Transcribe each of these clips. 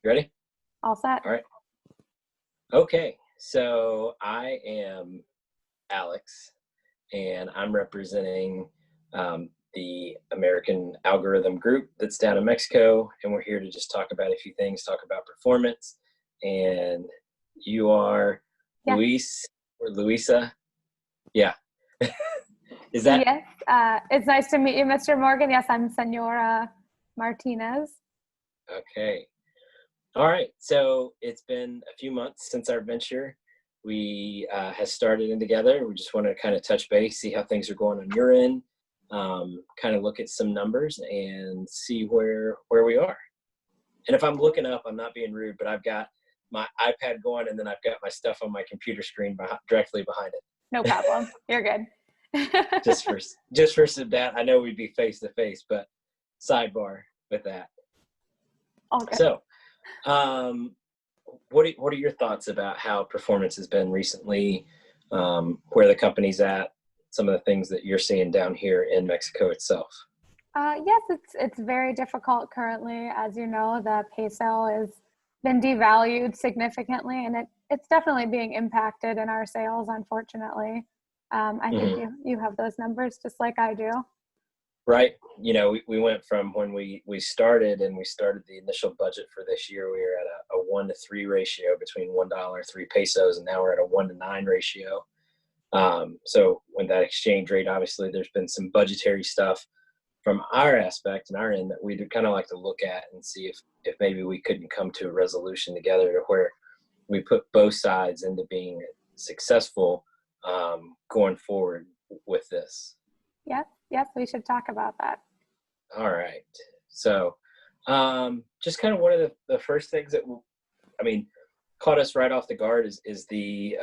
You ready? All set. All right. Okay. So I am Alex, and I'm representing the American Algorithm Group that's down in Mexico, and we're here to just talk about a few things, talk about performance. And you are Yeah. Luis or Luisa? Yeah. Is that Yes. It's nice to meet you, Mr. Morgan. Yes, I'm Senora Martinez. okay? All right. So it's been a few months since our venture we has started in together. We just want to kind of touch base, see how things are going on your end, kind of look at some numbers and see where we are. And if I'm looking up, I'm not being rude, but I've got my iPad going, and then I've got my stuff on my computer screen directly behind it. No problem. You're good. just for some that I know we'd be face to face, but sidebar with that. All good. So, what are your thoughts about how performance has been recently? Where the company's at, some of the things that you're seeing down here in Mexico itself. Yes, it's very difficult currently. As you know, the peso has been devalued significantly, and it's definitely being impacted in our sales, unfortunately. I think you have those numbers just like I do. Right. You know, we went from when we started the initial budget for this year, we were at a 1-to-3 ratio between $1, 3 pesos, and now we're at a 1-to-9 ratio. So when that exchange rate, obviously there's been some budgetary stuff from our aspect and our end that we'd kind of like to look at and see if maybe we couldn't come to a resolution together to where we put both sides into being successful going forward with this. Yes, we should talk about that. All right. So just kind of one of the first things that, caught us right off the guard is the,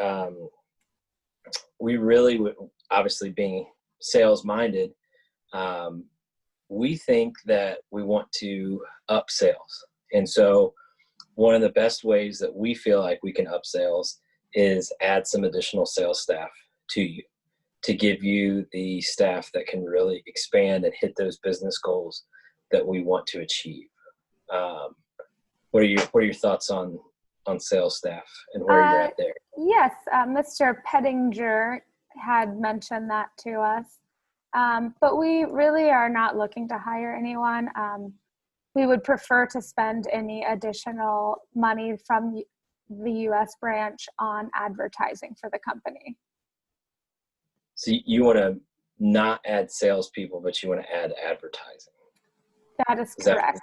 we really, obviously being sales minded, we think that we want to up sales. And so one of the best ways that we feel like we can up sales is add some additional sales staff to you, to give you the staff that can really expand and hit those business goals that we want to achieve. What are your thoughts on sales staff and where you're at there? Yes, Mr. Pettinger had mentioned that to us, but we really are not looking to hire anyone. We would prefer to spend any additional money from the U.S. branch on advertising for the company. So you want to not add salespeople, but you want to add advertising. That is correct.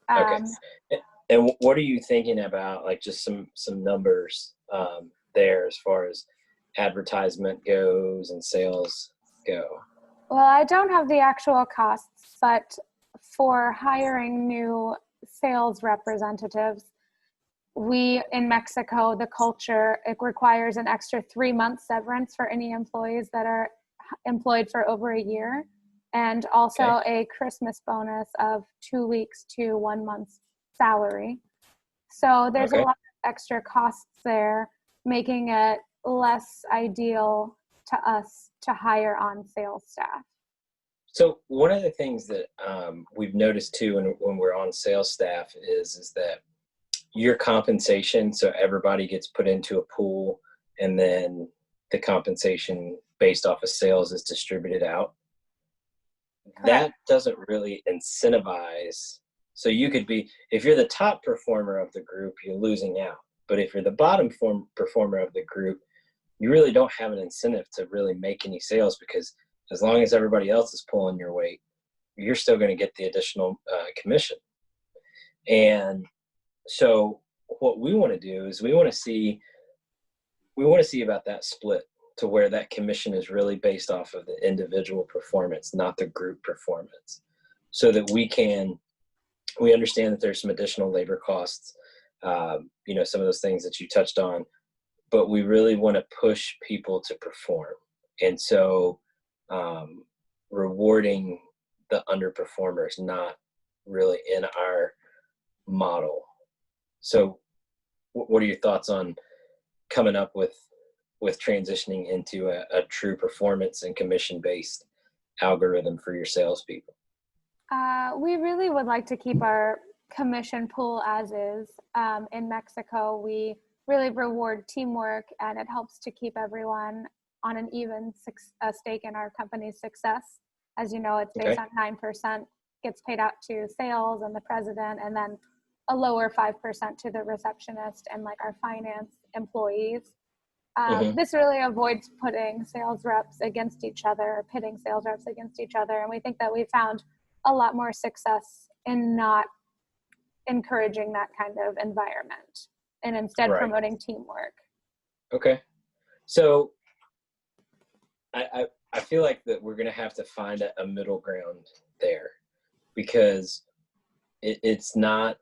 Okay. And what are you thinking about, like just some numbers there as far as advertisement goes and sales go? Well, I don't have the actual costs, but for hiring new sales representatives, in Mexico, the culture, it requires an extra 3-month severance for any employees that are employed for over a year, and also a Christmas bonus of 2 weeks to 1 month's salary. So there's a lot of extra costs there, making it less ideal to us to hire on sales staff. So one of the things that we've noticed too when we're on sales staff is that your compensation, so everybody gets put into a pool, and then the compensation based off of sales is distributed out. Correct. That doesn't really incentivize. So you could be, if you're the top performer of the group, you're losing out. But if you're the bottom performer of the group, you really don't have an incentive to really make any sales, because as long as everybody else is pulling your weight, you're still going to get the additional commission. And so what we want to do is we want to see about that split to where that commission is really based off of the individual performance, not the group performance, so that we understand that there's some additional labor costs, some of those things that you touched on, but we really want to push people to perform. And so rewarding the underperformers, not really in our model. So what are your thoughts on coming up with transitioning into a true performance and commission-based algorithm for your salespeople? We really would like to keep our commission pool as is. In Mexico, we really reward teamwork, and it helps to keep everyone on an even stake in our company's success. As you know, it's based on 9% gets paid out to sales and the president, and then a lower 5% to the receptionist and like our finance employees. This really avoids putting sales reps against each other, pitting sales reps against each other. And we think that we found a lot more success in not encouraging that kind of environment and instead promoting teamwork. Okay. So I feel like that we're going to have to find a middle ground there, because it's not,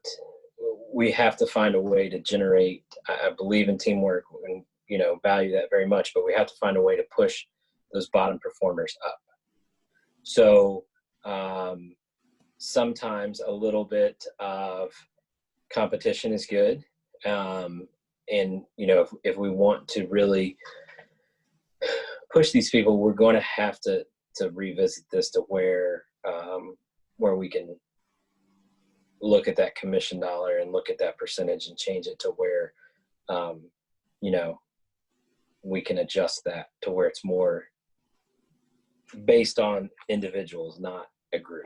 we have to find a way to generate, I believe in teamwork and, you know, value that very much, but we have to find a way to push those bottom performers up. So sometimes a little bit of competition is good. And, you know, if we want to really push these people, we're going to have to revisit this to where we can look at that commission dollar and look at that percentage and change it to where, you know, we can adjust that to where it's more based on individuals, not a group.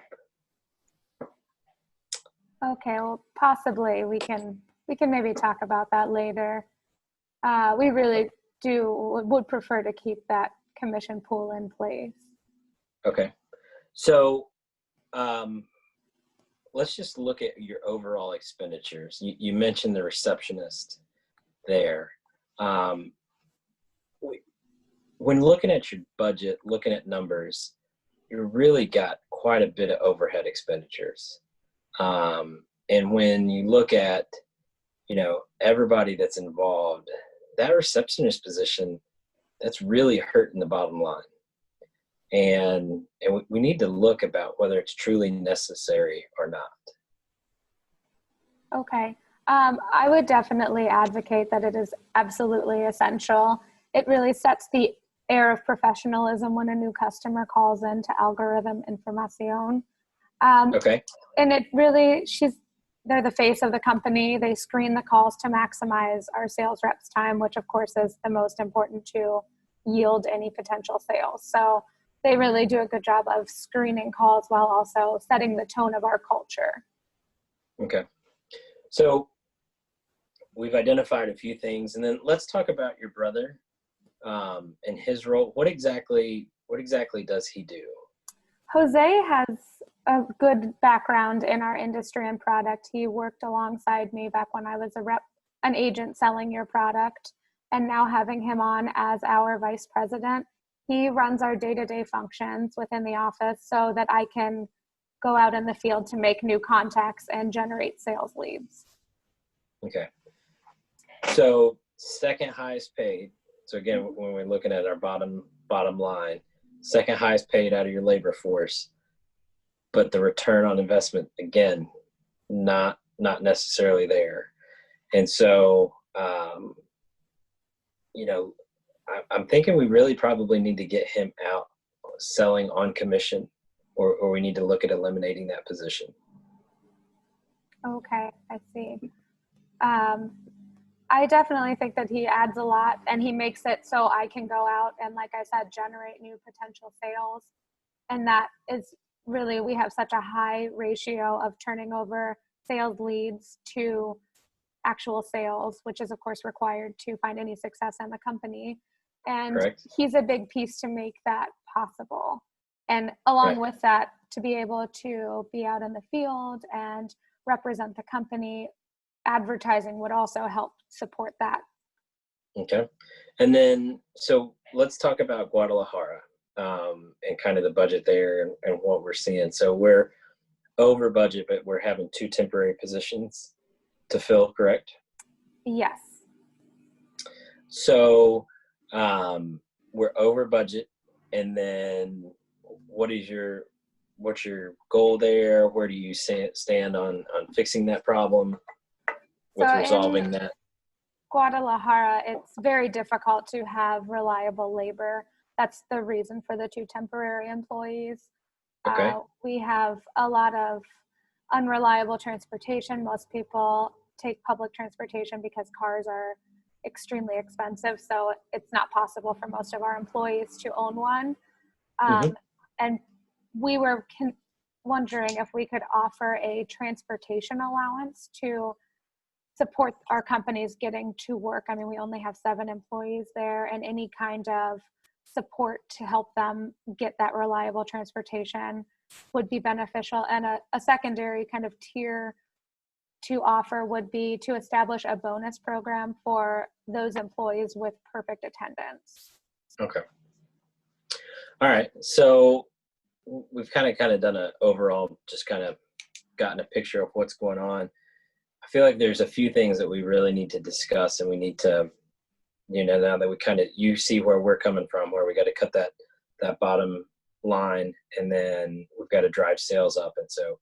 Okay, well, possibly we can maybe talk about that later. We really would prefer to keep that commission pool in place. Okay, so let's just look at your overall expenditures. You mentioned the receptionist there. When looking at your budget, looking at numbers, you really got quite a bit of overhead expenditures. And when you look at, you know, everybody that's involved, that receptionist position, that's really hurting the bottom line. And we need to look about whether it's truly necessary or not. Okay. I would definitely advocate that it is absolutely essential. It really sets the air of professionalism when a new customer calls into Algorithm Información. Okay. And it really, they're the face of the company. They screen the calls to maximize our sales reps' time, which of course is the most important to yield any potential sales. So they really do a good job of screening calls while also setting the tone of our culture. Okay. So we've identified a few things, and then let's talk about your brother and his role. What exactly does he do? Jose has a good background in our industry and product. He worked alongside me back when I was an agent selling your product, and now having him on as our vice president, he runs our day-to-day functions within the office so that I can go out in the field to make new contacts and generate sales leads. Okay. So second highest paid. So again, when we're looking at our bottom line, second highest paid out of your labor force, but the return on investment, again, not necessarily there. And so, you know, I'm thinking we really probably need to get him out selling on commission, or we need to look at eliminating that position. Okay, I see. I definitely think that he adds a lot, and he makes it so I can go out and, like I said, generate new potential sales. And that is really, we have such a high ratio of turning over sales leads to actual sales, which is of course required to find any success in the company. And Correct. He's a big piece to make that possible. And along right. with that, to be able to be out in the field and represent the company, advertising would also help support that. Okay. And then, so let's talk about Guadalajara and kind of the budget there and what we're seeing. So we're over budget, but we're having 2 temporary positions to fill, correct? Yes. So we're over budget. And then what's your goal there? Where do you stand on fixing that problem? With resolving that? Guadalajara, it's very difficult to have reliable labor. That's the reason for the 2 temporary employees. Okay. We have a lot of unreliable transportation. Most people take public transportation because cars are extremely expensive. So it's not possible for most of our employees to own one. And we were wondering if we could offer a transportation allowance to support our companies getting to work. I mean, we only have 7 employees there, and any kind of support to help them get that reliable transportation would be beneficial. And a secondary kind of tier to offer would be to establish a bonus program for those employees with perfect attendance. Okay. All right. So we've kind of done an overall, just kind of gotten a picture of what's going on. I feel like there's a few things that we really need to discuss, and we need to, now that we you see where we're coming from, where we got to cut that bottom line, and then we've got to drive sales up. And so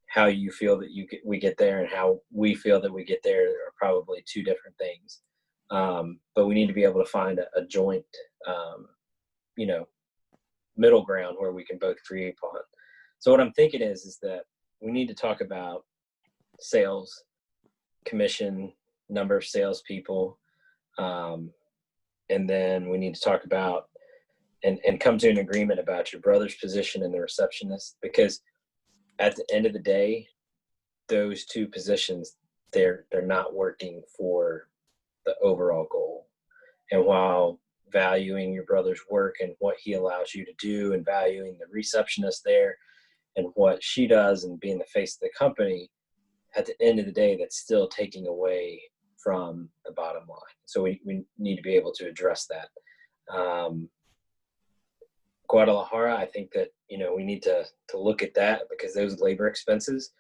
how you feel that we get there and how we feel that we get there are probably two different things. But we need to be able to find a joint, middle ground where we can both create upon. So what I'm thinking is that we need to talk about sales, commission, number of salespeople, and then we need to talk about and come to an agreement about your brother's position and the receptionist, because at the end of the day, those two positions, they're not working for the overall goal. And while valuing your brother's work and what he allows you to do, and valuing the receptionist there and what she does and being the face of the company, at the end of the day, that's still taking away from the bottom line. So we need to be able to address that. Guadalajara, I think that, we need to look at that, because those labor expenses,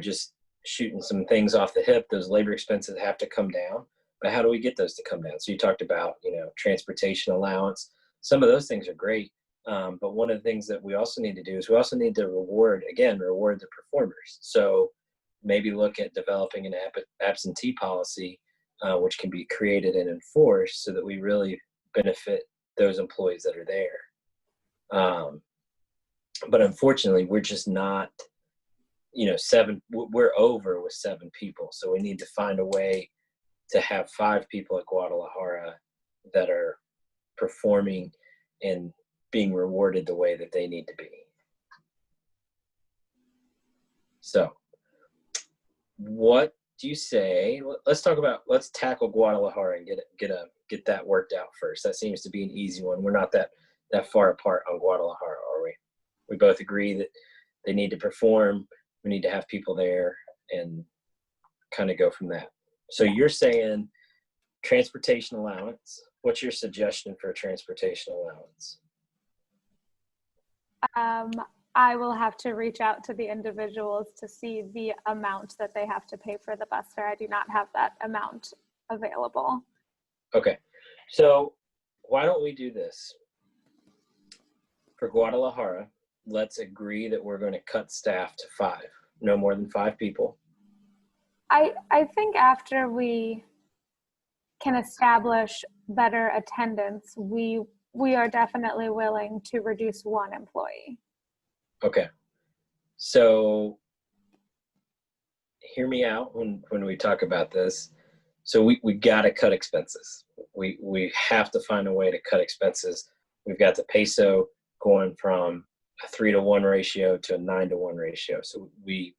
just shooting some things off the hip, those labor expenses have to come down. But how do we get those to come down? So you talked about, transportation allowance. Some of those things are great. But one of the things that we also need to do is we also need to reward the performers. So maybe look at developing an absentee policy, which can be created and enforced so that we really benefit those employees that are there. But unfortunately, we're just not, we're over with 7 people. So we need to find a way to have 5 people at Guadalajara that are performing and being rewarded the way that they need to be. So what do you say? Let's tackle Guadalajara and get that worked out first. That seems to be an easy one. We're not that far apart on Guadalajara, are we? We both agree that they need to perform. We need to have people there and kind of go from that. So you're saying transportation allowance. What's your suggestion for a transportation allowance? I will have to reach out to the individuals to see the amount that they have to pay for the bus fare. I do not have that amount available. Okay. So why don't we do this? For Guadalajara, let's agree that we're going to cut staff to 5, no more than 5 people. I think after we can establish better attendance, we are definitely willing to reduce 1 employee. Okay. So hear me out when we talk about this. So we got to cut expenses. We have to find a way to cut expenses. We've got the peso going from a 3-to-1 ratio to a 9-to-1 ratio. So we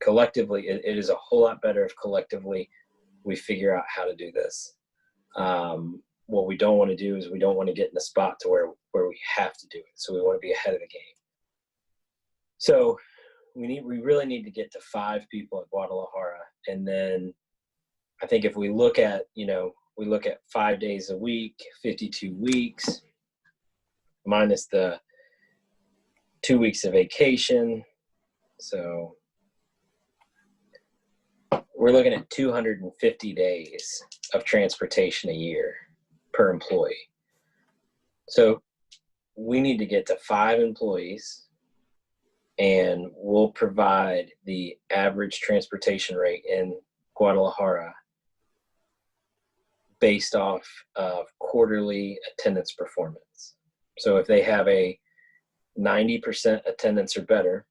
collectively, it is a whole lot better if collectively we figure out how to do this. What we don't want to do is we don't want to get in a spot to where we have to do it. So we want to be ahead of the game. So we really need to get to 5 people at Guadalajara. And then I think if we look at, we look at 5 days a week, 52 weeks, minus the 2 weeks of vacation. So we're looking at 250 days of transportation a year per employee. So we need to get to 5 employees, and we'll provide the average transportation rate in Guadalajara based off of quarterly attendance performance. So if they have a 90% attendance or better,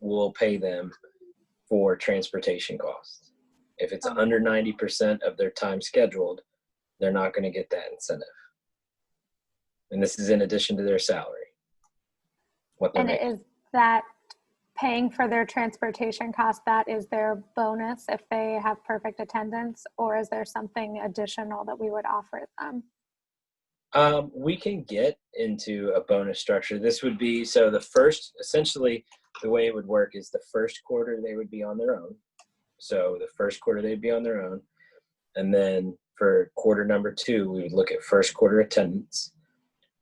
will pay them for transportation costs. If it's under 90% of their time scheduled, they're not going to get that incentive. And this is in addition to their salary. What they're making. Is that paying for their transportation cost, that is their bonus if they have perfect attendance, or is there something additional that we would offer them? We can get into a bonus structure. This would be, so the first, essentially the way it would work is the first quarter they would be on their own. So the first quarter they'd be on their own. And then for quarter number 2, we would look at first quarter attendance,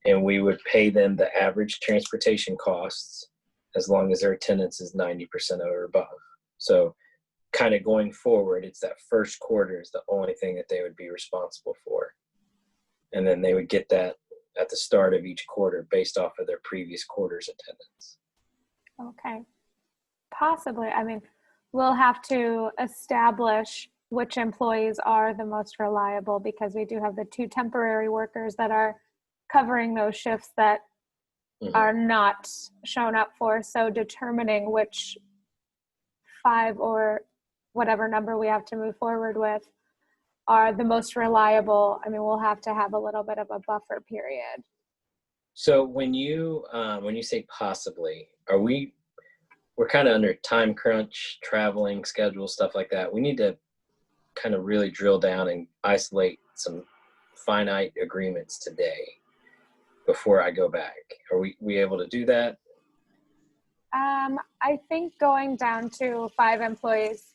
and we would pay them the average transportation costs as long as their attendance is 90% or above. So kind of going forward, it's that first quarter is the only thing that they would be responsible for. And then they would get that at the start of each quarter based off of their previous quarter's attendance. Okay. Possibly. I mean, we'll have to establish which employees are the most reliable, because we do have the 2 temporary workers that are covering those shifts that are not shown up for. So determining which 5 or whatever number we have to move forward with are the most reliable. I mean, we'll have to have a little bit of a buffer period. So when you say possibly, we're kind of under time crunch, traveling schedule, stuff like that. We need to kind of really drill down and isolate some finite agreements today before I go back. Are we able to do that? I think going down to 5 employees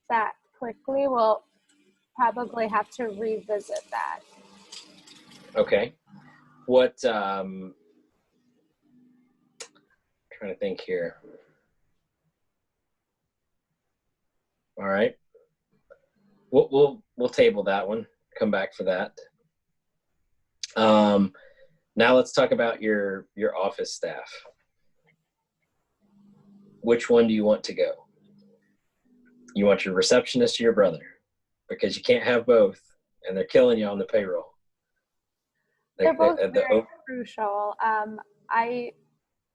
that quickly will probably have to revisit that. Okay. What, trying to think here. All right. We'll table that one. Come back for that. Now let's talk about your office staff. Which one do you want to go? You want your receptionist or your brother? Because you can't have both, and they're killing you on the payroll. They're both very crucial.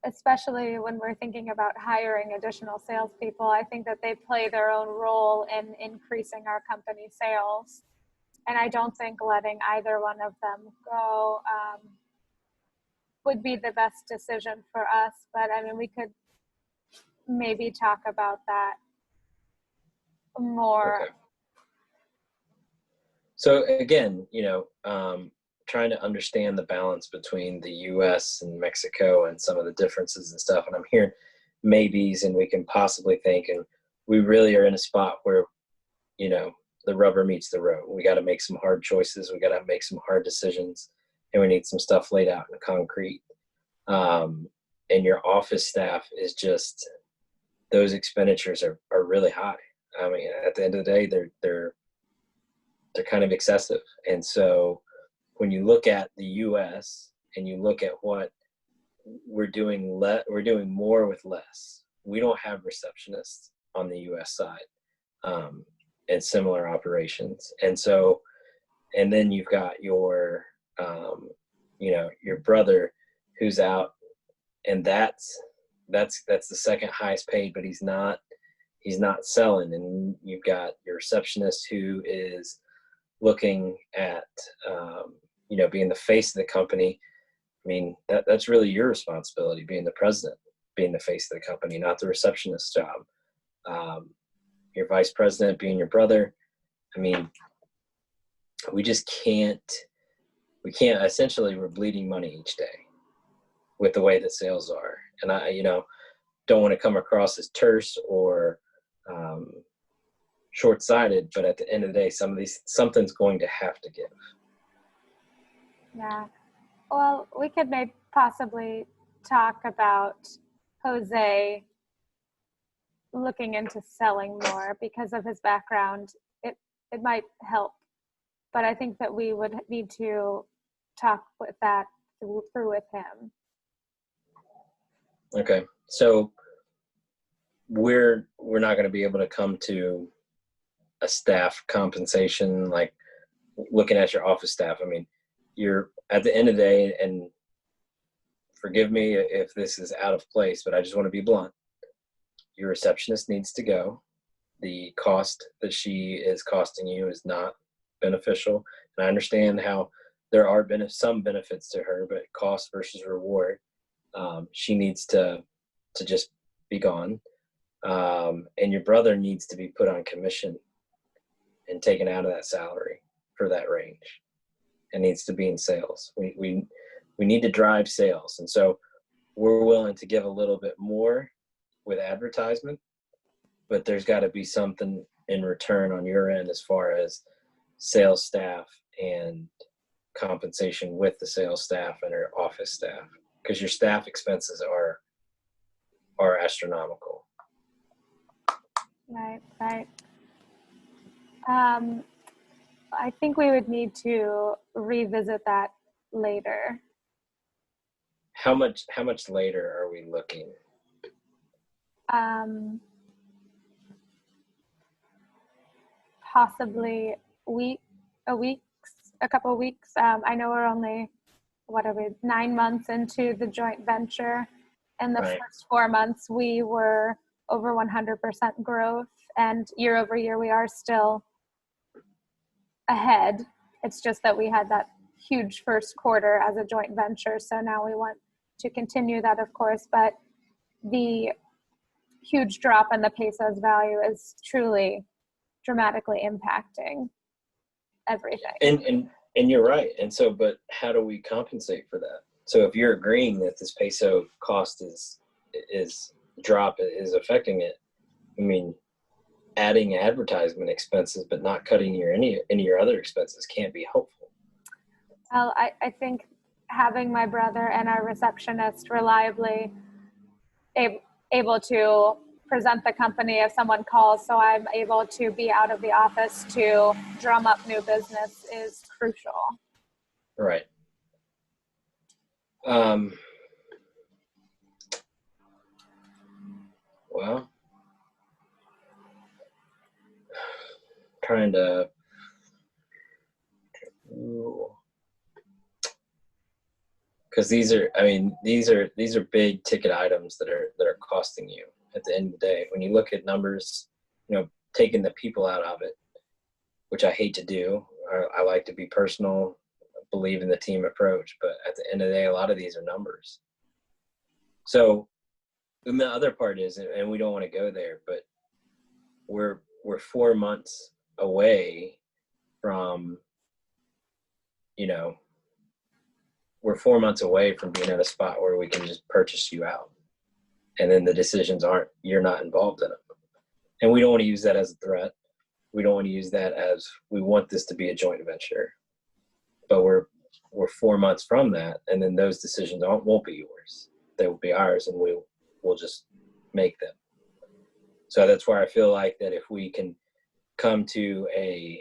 Especially when we're thinking about hiring additional salespeople, I think that they play their own role in increasing our company sales. And I don't think letting either one of them go would be the best decision for us. But I mean, we could maybe talk about that more. Okay. So again, trying to understand the balance between the U.S. and Mexico and some of the differences and stuff. And I'm hearing maybes, and we can possibly think, and we really are in a spot where, the rubber meets the road. We got to make some hard choices. We got to make some hard decisions, and we need some stuff laid out in concrete. And your office staff is just, those expenditures are really high. I mean, at the end of the day, they're kind of excessive. And so when you look at the U.S. and you look at what we're doing, we're doing more with less. We don't have receptionists on the U.S. side and similar operations. And so, and then you've got your brother who's out, and that's the second highest paid, but he's not selling. And you've got your receptionist who is looking at, being the face of the company. I mean, that's really your responsibility, being the president, being the face of the company, not the receptionist's job. Your vice president being your brother. I mean, we can't, essentially, we're bleeding money each day with the way that sales are. And I, don't want to come across as terse or short-sighted, but at the end of the day, something's going to have to give. Yeah. Well, we could maybe possibly talk about Jose looking into selling more because of his background. It might help, but I think that we would need to talk with that through with him. Okay. So we're not going to be able to come to a staff compensation, like looking at your office staff. I mean, you're at the end of the day, and forgive me if this is out of place, but I just want to be blunt. your receptionist needs to go. The cost that she is costing you is not beneficial. And I understand how there are some benefits to her, but cost versus reward, she needs to just be gone. And your brother needs to be put on commission and taken out of that salary for that range, and needs to be in sales. We need to drive sales. And so we're willing to give a little bit more with advertisement, but there's got to be something in return on your end as far as sales staff and compensation with the sales staff and our office staff, because your staff expenses are astronomical. Right. I think we would need to revisit that later. How much later are we looking? Possibly a couple of weeks. I know we're only 9 months into the joint venture. In the Right. first 4 months, we were over 100% growth, and year over year, we are still ahead. It's just that we had that huge first quarter as a joint venture. So now we want to continue that, of course, but the huge drop in the peso's value is truly dramatically impacting everything. And you're right. And so, but how do we compensate for that? So if you're agreeing that this peso cost is affecting it, I mean, adding advertisement expenses but not cutting any of your other expenses can't be helpful. Well, I think having my brother and our receptionist reliably able to present the company if someone calls, so I'm able to be out of the office to drum up new business, is crucial. Right. Well, trying to because these are big ticket items that are costing you at the end of the day. When you look at numbers, taking the people out of it, which I hate to do. I like to be personal, believe in the team approach, but at the end of the day, a lot of these are numbers. So, and the other part is, and we don't want to go there, but we're 4 months away from, we're 4 months away from being at a spot where we can just purchase you out. And then the decisions you're not involved in them. And we don't want to use that as a threat. We don't want to use that as, we want this to be a joint venture. But we're 4 months from that, and then those decisions won't be yours. They will be ours, and we'll just make them. So that's where I feel like that if we can come to an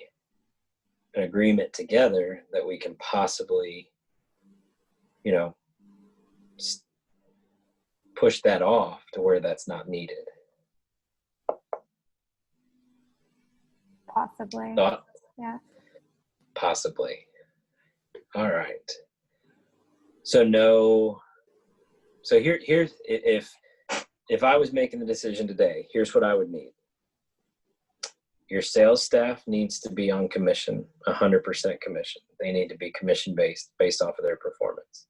agreement together, that we can possibly, push that off to where that's not needed. Possibly. Yeah. Possibly. All right. So here's if I was making the decision today, here's what I would need. Your sales staff needs to be on commission, 100% commission. They need to be commission based off of their performance.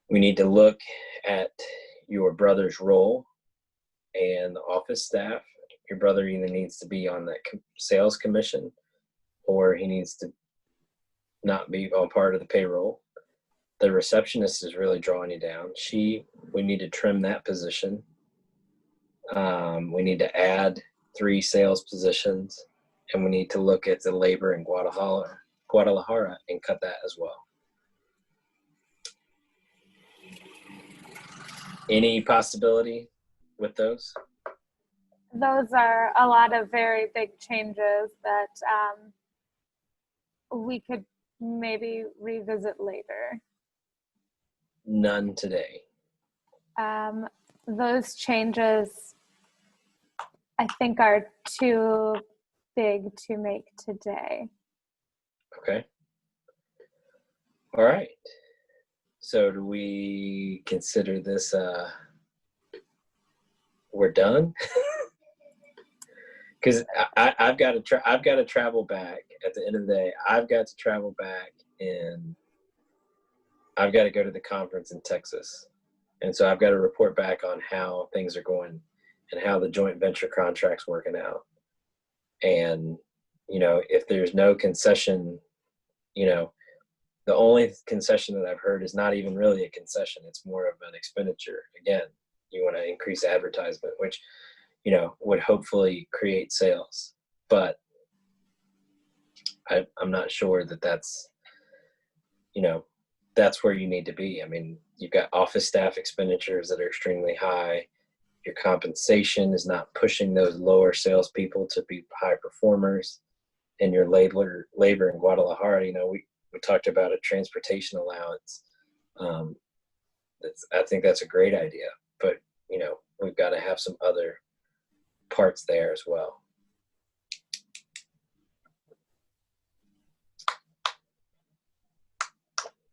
We need to look at your brother's role and the office staff. Your brother either needs to be on that sales commission, or he needs to not be on part of the payroll. The receptionist is really drawing you down. We need to trim that position. We need to add 3 sales positions, and we need to look at the labor in Guadalajara and cut that as well. Any possibility with those? Those are a lot of very big changes that we could maybe revisit later. None today. Those changes, I think, are too big to make today. Okay. All right. So do we consider this we're done. Because I've got to travel back at the end of the day. I've got to travel back, and I've got to go to the conference in Texas, and so I've got to report back on how things are going and how the joint venture contract's working out. And if there's no concession, the only concession that I've heard is not even really a concession. It's more of an expenditure. Again, you want to increase advertisement, which would hopefully create sales. But I'm not sure that that's where you need to be. I mean, you've got office staff expenditures that are extremely high. Your compensation is not pushing those lower salespeople to be high performers. And your labor in Guadalajara, we talked about a transportation allowance. I think that's a great idea, but we've got to have some other parts there as well.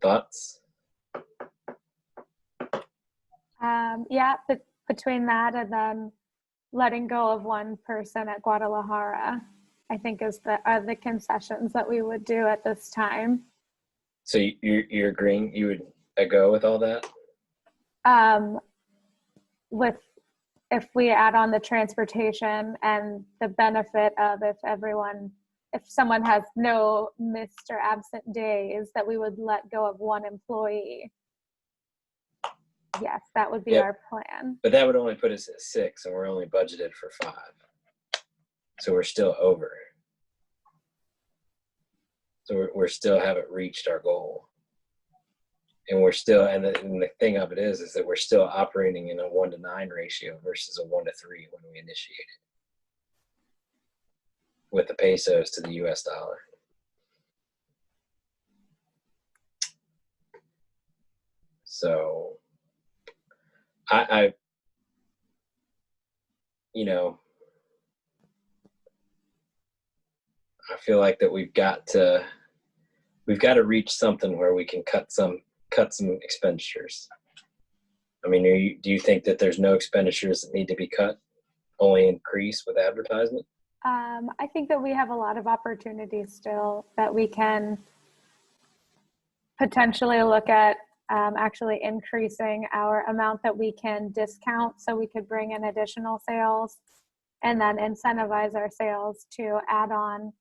Thoughts? But between that and then letting go of one person at Guadalajara, I think are the concessions that we would do at this time. So you're agreeing you would go with all that? If we add on the transportation and the benefit of if someone has no missed or absent days, that we would let go of one employee. Yes, that would be our plan. But that would only put us at 6, and we're only budgeted for 5. So we're still over. So we're still haven't reached our goal. And we're still, and the thing of it is that we're still operating in a 1-to-9 ratio versus a 1-to-3 when we initiated with the pesos to the US dollar. So I feel like that we've got to reach something where we can cut some expenditures. I mean, do you think that there's no expenditures that need to be cut, only increase with advertisement? I think that we have a lot of opportunities still that we can potentially look at actually increasing our amount that we can discount, so we could bring in additional sales and then incentivize our sales to add on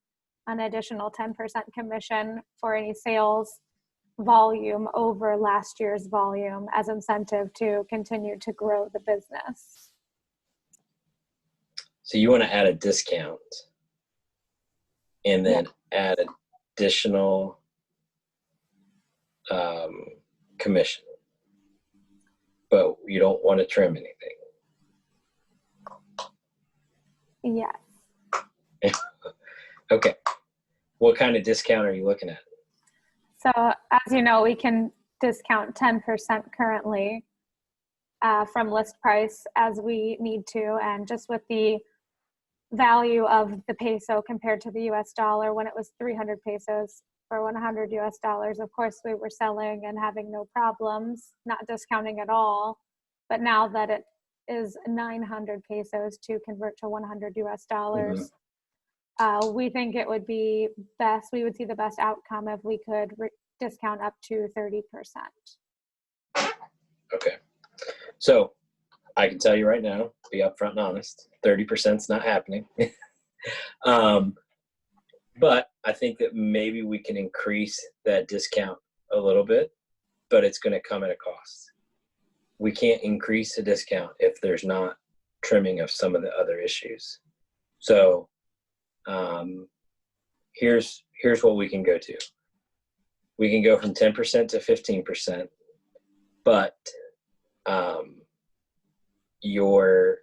an additional 10% commission for any sales volume over last year's volume as incentive to continue to grow the business. So you want to add a discount and then add additional commission, but you don't want to trim anything. Yes. Okay. What kind of discount are you looking at? So as you know, we can discount 10% currently from list price as we need to. And just with the value of the peso compared to the US dollar, when it was 300 pesos for 100 US dollars, of course we were selling and having no problems, not discounting at all. But now that it is 900 pesos to convert to 100 US dollars, we think it would be best, we would see the best outcome if we could discount up to 30%. Okay. So I can tell you right now, be upfront and honest, 30% is not happening. But I think that maybe we can increase that discount a little bit, but it's going to come at a cost. We can't increase the discount if there's not trimming of some of the other issues. So here's what we can go to. We can go from 10% to 15%, but your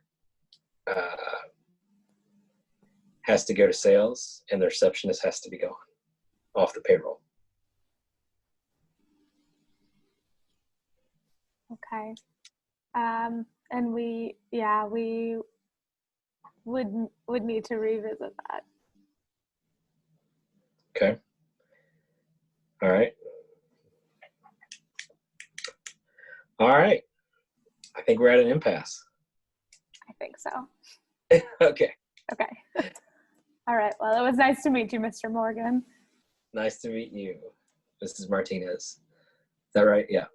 has to go to sales, and the receptionist has to be gone off the payroll. Okay. And we would need to revisit that. Okay. All right. I think we're at an impasse. think so. Okay. Okay. All right. Well, it was nice to meet you, Mr. Morgan. Nice to meet you, Mrs. Martinez. Is that right? Yeah.